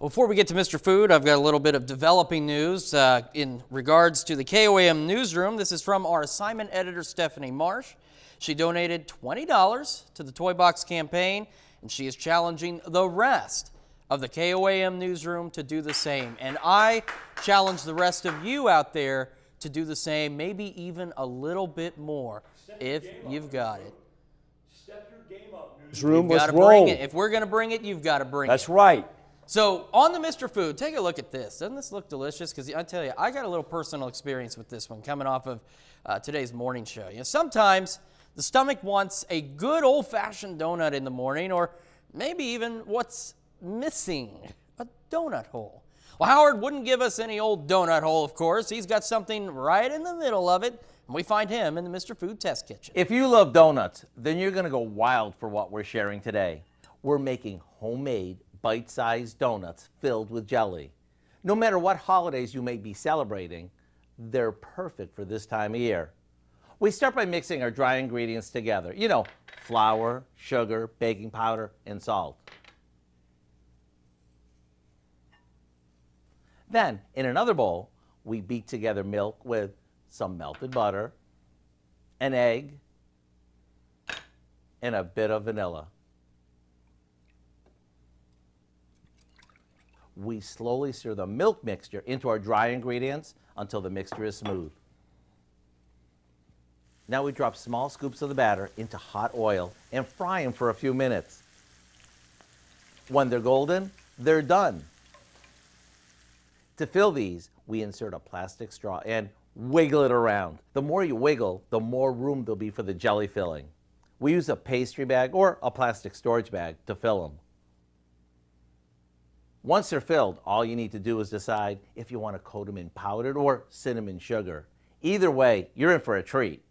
Before we get to Mr. Food, I've got a little bit of developing news in regards to the KOAM newsroom. This is from our assignment editor, Stephanie Marsh. She donated $20 to the Toy Box campaign, and she is challenging the rest of the KOAM newsroom to do the same. And I challenge the rest of you out there to do the same, maybe even a little bit more if you've got it. Step your game up, newsroom. You've got to bring it. If we're going to bring it, you've got to bring it. That's right. So on the Mr. Food, take a look at this. Doesn't this look delicious? Because I tell you, I got a little personal experience with this one coming off of today's morning show. You know, sometimes the stomach wants a good old-fashioned donut in the morning, or maybe even what's missing, a donut hole. Well, Howard wouldn't give us any old donut hole, of course. He's got something right in the middle of it, and we find him in the Mr. Food Test Kitchen. If you love donuts, then you're going to go wild for what we're sharing today. We're making homemade bite-sized donuts filled with jelly. No matter what holidays you may be celebrating, they're perfect for this time of year. We start by mixing our dry ingredients together. You know, flour, sugar, baking powder, and salt. Then, in another bowl, we beat together milk with some melted butter, an egg, and a bit of vanilla. We slowly stir the milk mixture into our dry ingredients until the mixture is smooth. Now we drop small scoops of the batter into hot oil and fry them for a few minutes. When they're golden, they're done. To fill these, we insert a plastic straw and wiggle it around. The more you wiggle, the more room there'll be for the jelly filling. We use a pastry bag or a plastic storage bag to fill them. Once they're filled, all you need to do is decide if you want to coat them in powdered or cinnamon sugar. Either way, you're in for a treat.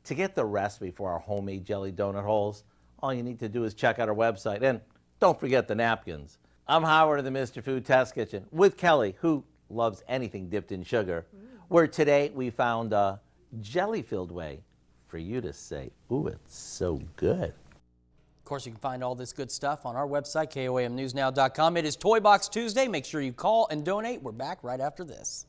To get the recipe for our homemade jelly donut holes, all you need to do is check out our website, and don't forget the napkins. I'm Howard of the Mr. Food Test Kitchen with Kelly, who loves anything dipped in sugar, where today we found a jelly-filled way for you to say, ooh, it's so good. Of course, you can find all this good stuff on our website, KOAMnewsnow.com. It is Toy Box Tuesday. Make sure you call and donate. We're back right after this.